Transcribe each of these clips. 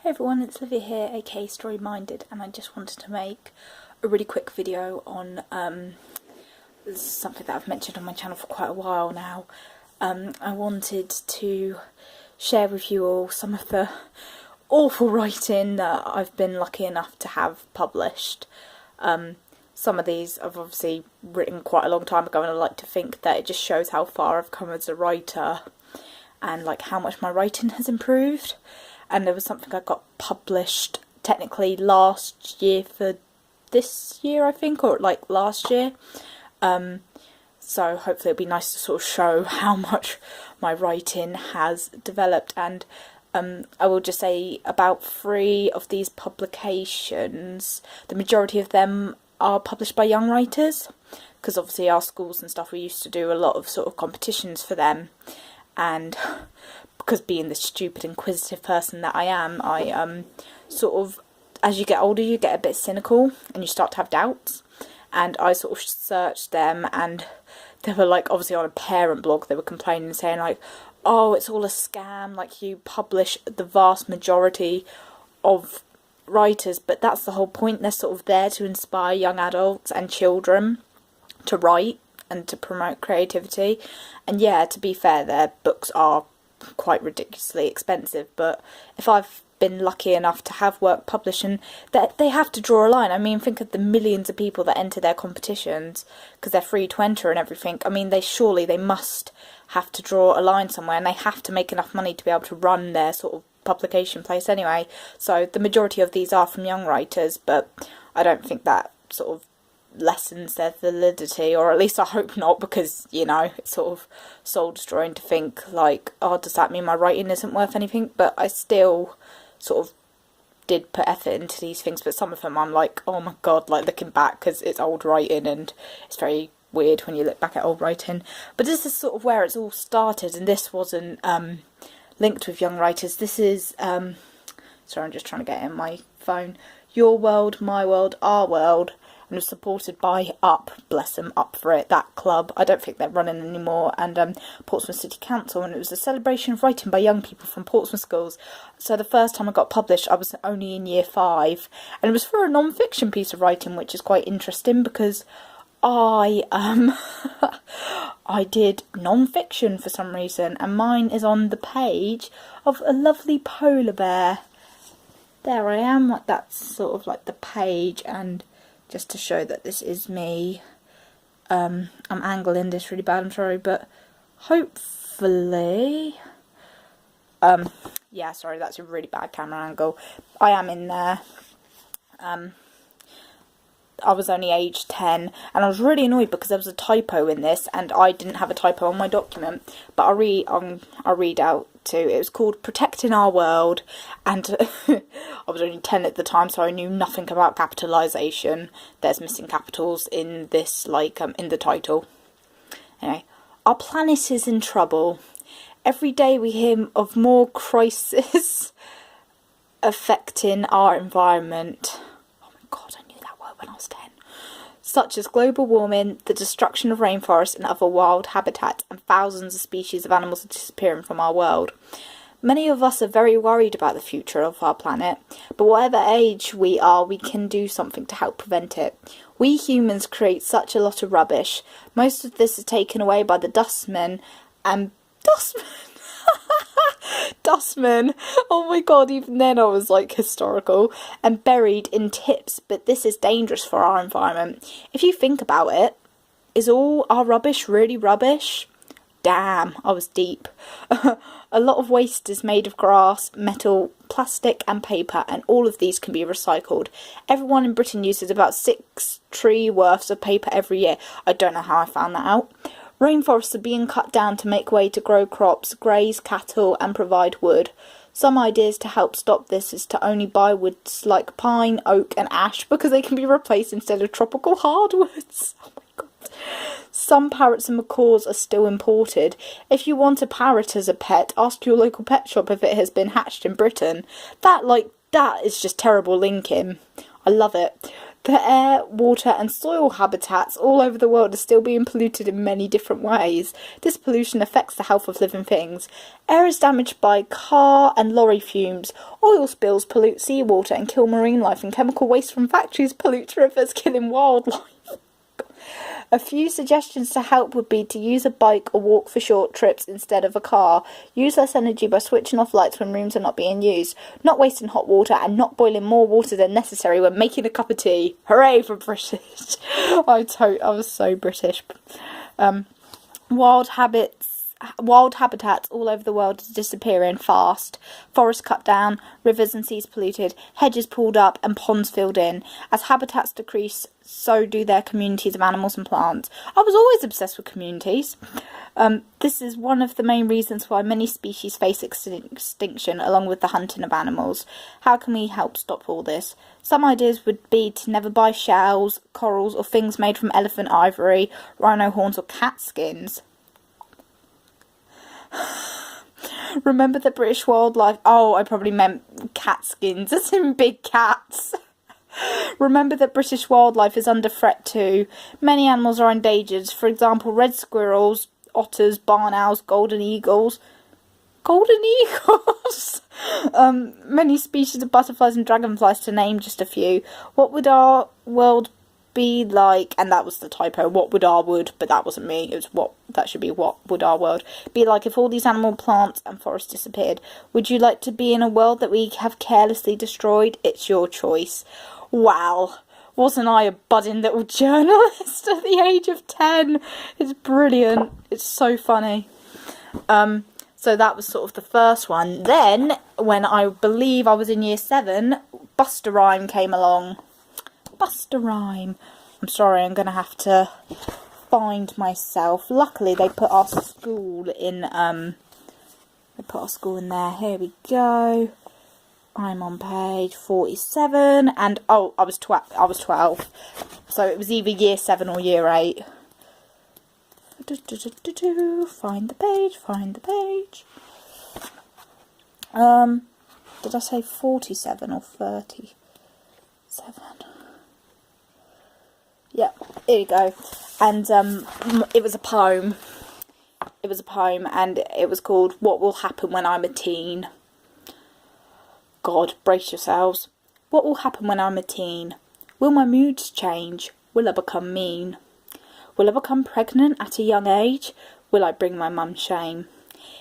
Hey everyone, it's Livia here, aka Story Minded, and I just wanted to make a really quick video on something that I've mentioned on my channel for quite a while now. I wanted to share with you all some of the awful writing that I've been lucky enough to have published. Some of these I've obviously written quite a long time ago, and I like to think that it just shows how far I've come as a writer and like how much my writing has improved. And there was something I got published technically last year for this year, I think, or like last year. So hopefully it'll be nice to sort of show how much my writing has developed. And I will just say about 3 of these publications, the majority of them are published by young writers, because obviously our schools and stuff, we used to do a lot of sort of competitions for them. And because being the stupid inquisitive person that I am, I sort of, as you get older, you get a bit cynical and you start to have doubts. And I sort of searched them, and they were like, obviously on a parent blog, they were complaining and saying like, oh, it's all a scam, like you publish the vast majority of writers. But that's the whole point, they're sort of there to inspire young adults and children to write and to promote creativity. And yeah, to be fair, their books are quite ridiculously expensive, but if I've been lucky enough to have work published, and that they have to draw a line. I mean, think of the millions of people that enter their competitions because they're free to enter and everything. I mean, they must have to draw a line somewhere, and they have to make enough money to be able to run their sort of publication place anyway. So the majority of these are from young writers, but I don't think that sort of lessens their validity, or at least I hope not, because, you know, it's sort of soul destroying to think like, oh, does that mean my writing isn't worth anything? But I still sort of did put effort into these things, but some of them I'm like, oh my god, like looking back, because it's old writing and it's very weird when you look back at old writing. But this is sort of where it's all started, and this wasn't linked with young writers. This is sorry, I'm just trying to get it in my phone. Your World, My World, Our World. And was supported by Up, bless them, Up for It, that club. I don't think they're running anymore. And Portsmouth City Council, and it was a celebration of writing by young people from Portsmouth schools. So the first time I got published, I was only in year 5, and it was for a non-fiction piece of writing, which is quite interesting because I I did non-fiction for some reason, and mine is on the page of a lovely polar bear. There I am, like that's sort of like the page, and just to show that this is me. I'm angling this really bad, I'm sorry, but hopefully, yeah, sorry, that's a really bad camera angle. I am in there. I was only aged 10, and I was really annoyed because there was a typo in this, and I didn't have a typo on my document. But I'll read out too. It was called Protecting Our World, and I was only 10 at the time, so I knew nothing about capitalisation. There's missing capitals in this, like in the title. Anyway, our planet is in trouble. Every day we hear of more crisis affecting our environment. Oh my god, I knew that word when I was 10. Such as global warming, the destruction of rainforests and other wild habitats, and thousands of species of animals are disappearing from our world. Many of us are very worried about the future of our planet, but whatever age we are, we can do something to help prevent it. We humans create such a lot of rubbish. Most of this is taken away by the dustmen, dustmen, oh my god, even then I was like historical, and buried in tips. But this is dangerous for our environment. If you think about it, is all our rubbish really rubbish? Damn, I was deep. A lot of waste is made of grass, metal, plastic and paper, and all of these can be recycled. Everyone in Britain uses about 6 tree worths of paper every year. I don't know how I found that out. Rainforests are being cut down to make way to grow crops, graze cattle and provide wood. Some ideas to help stop this is to only buy woods like pine, oak and ash, because they can be replaced instead of tropical hardwoods. Oh my god. Some parrots and macaws are still imported. If you want a parrot as a pet, ask your local pet shop if it has been hatched in Britain. That is just terrible linking. I love it. The air, water and soil habitats all over the world are still being polluted in many different ways. This pollution affects the health of living things. Air is damaged by car and lorry fumes. Oil spills pollute seawater and kill marine life, and chemical waste from factories pollutes rivers, killing wildlife. A few suggestions to help would be to use a bike or walk for short trips instead of a car. Use less energy by switching off lights when rooms are not being used. Not wasting hot water and not boiling more water than necessary when making a cup of tea. Hooray for British. I was so British. Wild habitats all over the world are disappearing fast. Forests cut down, rivers and seas polluted, hedges pulled up and ponds filled in. As habitats decrease, so do their communities of animals and plants. I was always obsessed with communities. This is one of the main reasons why many species face extinction, along with the hunting of animals. How can we help stop all this? Some ideas would be to never buy shells, corals or things made from elephant ivory, rhino horns or cat skins. Remember the British wildlife... Oh, I probably meant cat skins, as in big cats. Remember that British wildlife is under threat too. Many animals are endangered. For example, red squirrels, otters, barn owls, golden eagles. Golden eagles! Many species of butterflies and dragonflies, to name just a few. What would our world be like? And that was the typo. What would our would, but that wasn't me. It was what that should be. What would our world be like if all these animal, plants and forests disappeared? Would you like to be in a world that we have carelessly destroyed? It's your choice. Wow, wasn't I a budding little journalist at the age of 10? It's brilliant. It's so funny. So that was sort of the first one. Then, when I believe I was in year 7, Buster Rhyme came along. Buster Rhyme. I'm sorry, I'm going to have to find myself. Luckily, they put our school in, there. Here we go. I'm on page 47, and oh, I was 12. So it was either year 7 or year 8. Find the page. Did I say 47 or 37? Yeah, here you go. And it was a poem. And it was called "What Will Happen When I'm a Teen." God, brace yourselves. What will happen when I'm a teen? Will my moods change? Will I become mean? Will I become pregnant at a young age? Will I bring my mum shame?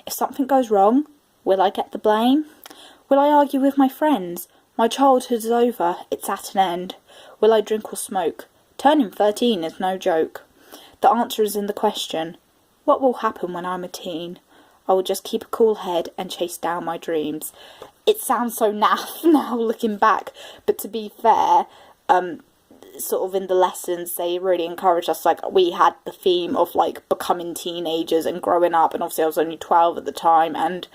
If something goes wrong, will I get the blame? Will I argue with my friends? My childhood is over, it's at an end. Will I drink or smoke? Turning 13 is no joke. The answer is in the question. What will happen when I'm a teen? I will just keep a cool head and chase down my dreams. It sounds so naff now looking back, but to be fair, sort of in the lessons they really encouraged us. Like, we had the theme of like becoming teenagers and growing up, and obviously I was only 12 at the time, and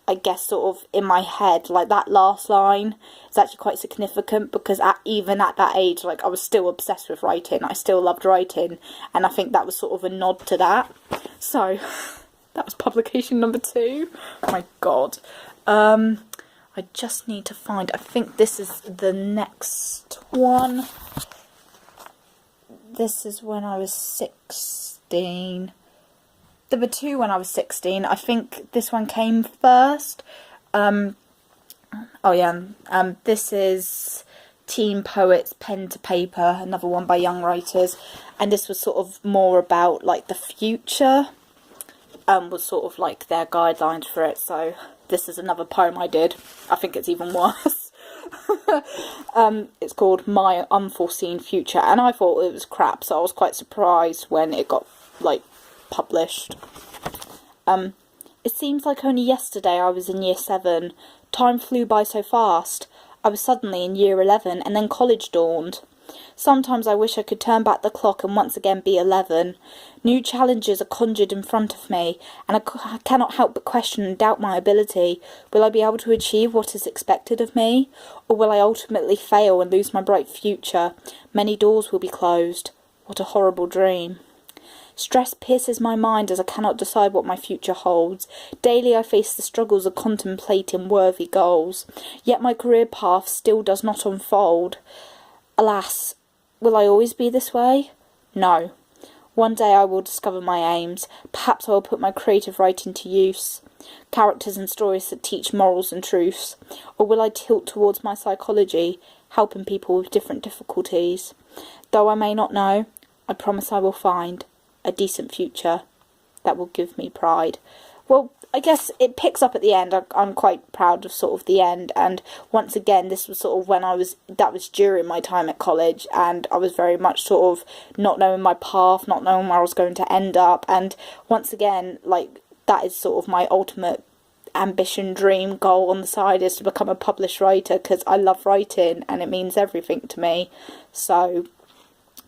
I guess sort of in my head, like that last line is actually quite significant, because even at that age, like I was still obsessed with writing. I still loved writing, and I think that was sort of a nod to that. So that was publication number 2. Oh my god. I just need to find, I think this is the next one. This is when I was 16. There were 2 when I was 16. I think this one came first. This is Teen Poets, Pen to Paper, another one by young writers. And this was sort of more about like the future. Was sort of like their guidelines for it. So this is another poem I did. I think it's even worse. It's called My Unforeseen Future, and I thought it was crap, so I was quite surprised when it got like published. It seems like only yesterday I was in year 7. Time flew by so fast. I was suddenly in year 11, and then college dawned. Sometimes I wish I could turn back the clock and once again be 11. New challenges are conjured in front of me, and I cannot help but question and doubt my ability. Will I be able to achieve what is expected of me? Or will I ultimately fail and lose my bright future? Many doors will be closed. What a horrible dream. Stress pierces my mind as I cannot decide what my future holds. Daily I face the struggles of contemplating worthy goals. Yet my career path still does not unfold. Alas, Will I always be this way? No. One day I will discover my aims. Perhaps I will put my creative writing to use. Characters and stories that teach morals and truths. Or will I tilt towards my psychology, helping people with different difficulties? Though I may not know, I promise I will find a decent future that will give me pride. Well, I guess it picks up at the end. I'm quite proud of sort of the end, and once again, this was sort of when that was during my time at college, and I was very much sort of not knowing my path, not knowing where I was going to end up, and once again, like, that is sort of my ultimate ambition, dream, goal on the side, is to become a published writer, because I love writing, and it means everything to me. So,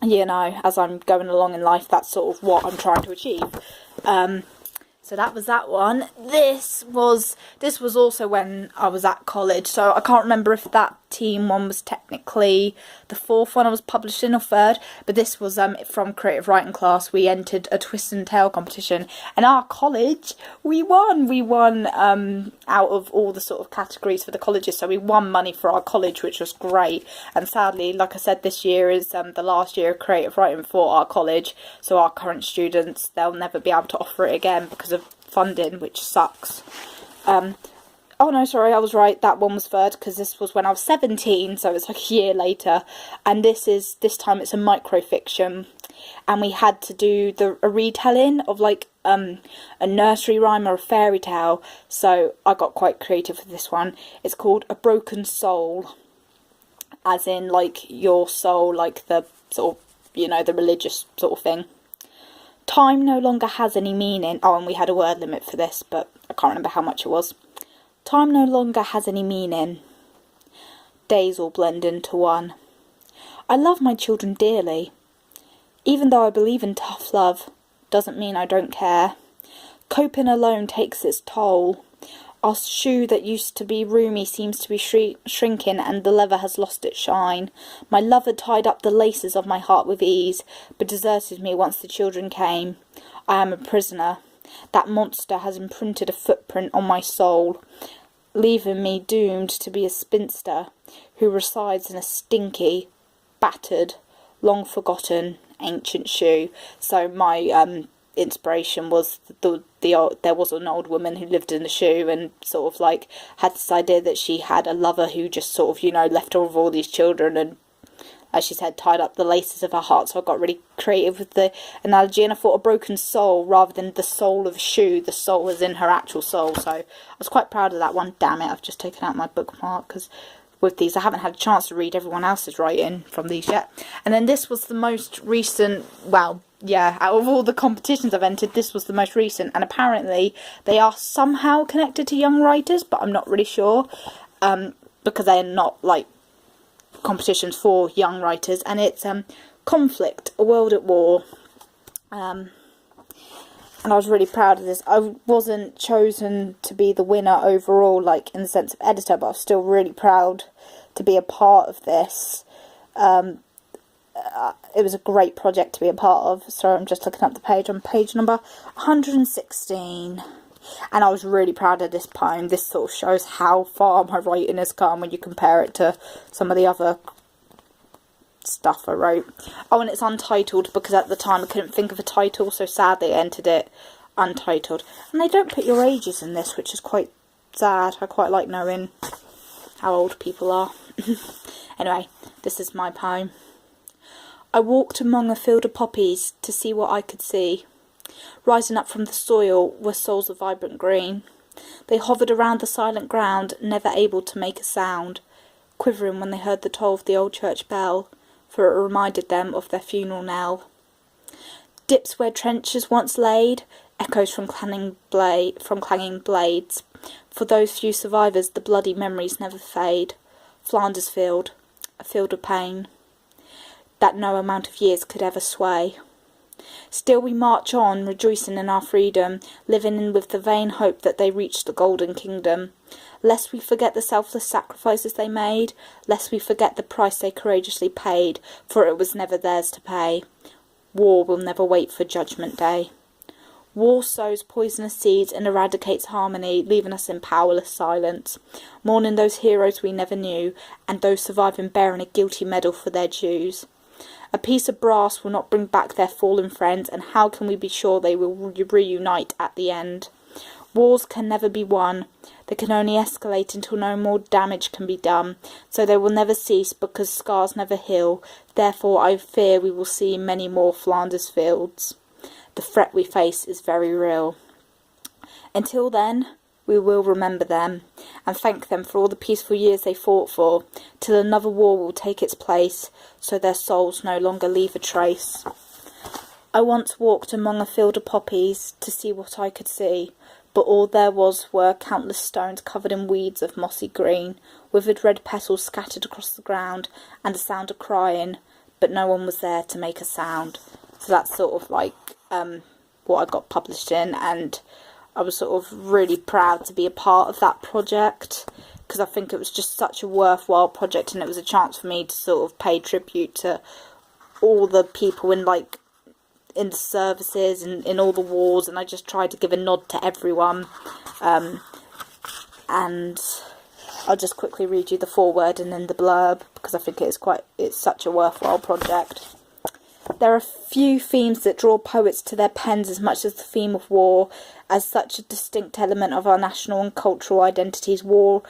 you know, as I'm going along in life, that's sort of what I'm trying to achieve. So that was that one. This was also when I was at college, so I can't remember if that team one was technically the fourth one I was published in, or third, but this was from creative writing class. We entered a twist and tale competition, and our college, we won out of all the sort of categories for the colleges, so we won money for our college, which was great. And sadly, like I said, this year is the last year of creative writing for our college, so our current students, they'll never be able to offer it again because of funding, which sucks. Oh no, sorry, I was right, that one was third, because this was when I was 17, so it's like a year later, and this time it's a microfiction, and we had to do a retelling of like a nursery rhyme or a fairy tale, so I got quite creative with this one. It's called A Broken Soul, as in like your soul, like the sort of, you know, the religious sort of thing. Time no longer has any meaning. Oh, and we had a word limit for this, but I can't remember how much it was. Time no longer has any meaning. Days all blend into one. I love my children dearly. Even though I believe in tough love, doesn't mean I don't care. Coping alone takes its toll. Our shoe that used to be roomy seems to be shrinking, and the leather has lost its shine. My lover tied up the laces of my heart with ease, but deserted me once the children came. I am a prisoner. That monster has imprinted a footprint on my soul, leaving me doomed to be a spinster who resides in a stinky, battered, long-forgotten, ancient shoe. So my inspiration was there was an old woman who lived in a shoe, and sort of like had this idea that she had a lover who just sort of, you know, left her with all these children, and as she said, tied up the laces of her heart. So I got really creative with the analogy, and I thought a broken soul rather than the sole of a shoe. The soul is in her actual soul. So I was quite proud of that one. Damn it, I've just taken out my bookmark, because with these I haven't had a chance to read everyone else's writing from these yet. And then this was the most recent, well, yeah, out of all the competitions I've entered, this was the most recent, and apparently they are somehow connected to young writers, but I'm not really sure, because they are not like competitions for young writers. And it's Conflict, A World at War, and I was really proud of this. I wasn't chosen to be the winner overall, like in the sense of editor, but I was still really proud to be a part of this. It was a great project to be a part of. So I'm just looking up the page, on page number 116. And I was really proud of this poem. This sort of shows how far my writing has come when you compare it to some of the other stuff I wrote. Oh, and it's untitled because at the time I couldn't think of a title, so sadly I entered it untitled. And they don't put your ages in this, which is quite sad. I quite like knowing how old people are. Anyway, this is my poem. I walked among a field of poppies to see what I could see. Rising up from the soil were souls of vibrant green. They hovered around the silent ground, never able to make a sound, quivering when they heard the toll of the old church bell, for it reminded them of their funeral knell. Dips where trenches once laid, echoes from clanging blades. For those few survivors, the bloody memories never fade. Flanders Field, a field of pain that no amount of years could ever sway. Still we march on, rejoicing in our freedom, living in with the vain hope that they reach the golden kingdom. Lest we forget the selfless sacrifices they made, lest we forget the price they courageously paid, for it was never theirs to pay. War will never wait for Judgment Day. War sows poisonous seeds and eradicates harmony, leaving us in powerless silence, mourning those heroes we never knew, and those surviving bearing a guilty medal for their dues. A piece of brass will not bring back their fallen friends, and how can we be sure they will reunite at the end? Wars can never be won. They can only escalate until no more damage can be done. So they will never cease, because scars never heal. Therefore I fear we will see many more Flanders Fields. The threat we face is very real. Until then, we will remember them, and thank them for all the peaceful years they fought for, till another war will take its place, so their souls no longer leave a trace. I once walked among a field of poppies, to see what I could see, but all there was were countless stones covered in weeds of mossy green, withered red petals scattered across the ground, and a sound of crying, but no one was there to make a sound. So that's sort of like what I got published in, and I was sort of really proud to be a part of that project, because I think it was just such a worthwhile project, and it was a chance for me to sort of pay tribute to all the people in the services and in all the wars, and I just tried to give a nod to everyone. And I'll just quickly read you the foreword and then the blurb, because I think it's such a worthwhile project. There are few themes that draw poets to their pens as much as the theme of war, as such a distinct element of our national and cultural identities. War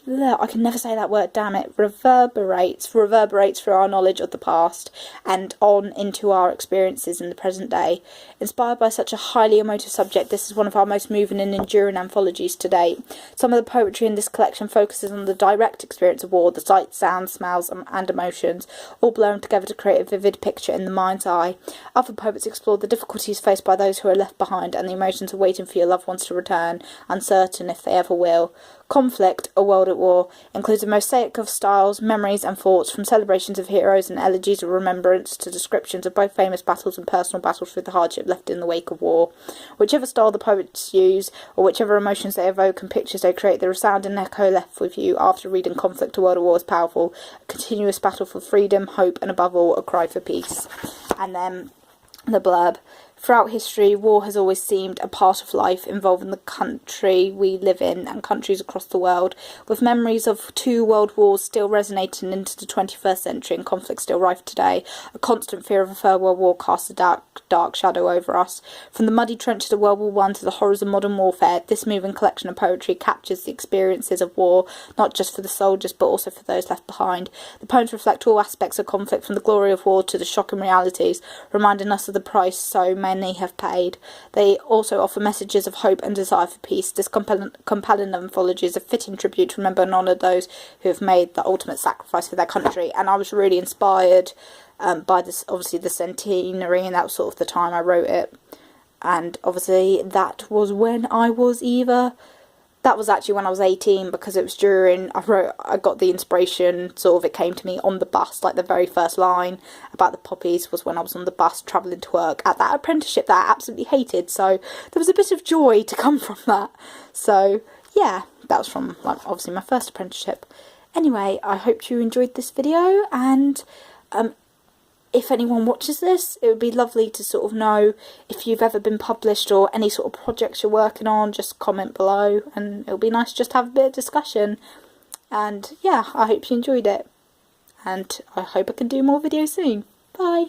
I can never say that word, damn it, reverberates through our knowledge of the past and on into our experiences in the present day. Inspired by such a highly emotive subject, this is one of our most moving and enduring anthologies to date. Some of the poetry in this collection focuses on the direct experience of war, the sights, sounds, smells and emotions, all blown together to create a vivid picture in the mind's eye. Other poets explore the difficulties faced by those who are left behind and the emotions of waiting for your loved ones to return, uncertain if they ever will. Conflict, A World at War, includes a mosaic of styles, memories and thoughts, from celebrations of heroes and elegies of remembrance to descriptions of both famous battles and personal battles through the hardship left in the wake of war. Whichever style the poets use, or whichever emotions they evoke and pictures they create, the resounding echo left with you after reading Conflict, A World at War is powerful. A continuous battle for freedom, hope and above all, a cry for peace. And then the blurb. Throughout history, war has always seemed a part of life, involving the country we live in and countries across the world, with memories of 2 world wars still resonating into the 21st century and conflict still rife today. A constant fear of a third world war casts a dark shadow over us. From the muddy trenches of World War I to the horrors of modern warfare, this moving collection of poetry captures the experiences of war, not just for the soldiers but also for those left behind. The poems reflect all aspects of conflict, from the glory of war to the shocking realities, reminding us of the price so many have paid. They also offer messages of hope and desire for peace. This compelling anthology is a fitting tribute to remember and honour those who have made the ultimate sacrifice for their country, and I was really inspired by this, obviously the centenary, and that was sort of the time I wrote it. And obviously that was when I was that was actually when I was 18, because it was during, I got the inspiration, sort of, it came to me on the bus, like the very first line about the poppies was when I was on the bus travelling to work at that apprenticeship that I absolutely hated, so there was a bit of joy to come from that. So yeah, that was from, like, obviously my first apprenticeship. Anyway, I hope you enjoyed this video, and if anyone watches this, it would be lovely to sort of know if you've ever been published or any sort of projects you're working on. Just comment below, and it'll be nice just to have a bit of discussion. And yeah, I hope you enjoyed it, and I hope I can do more videos soon. Bye!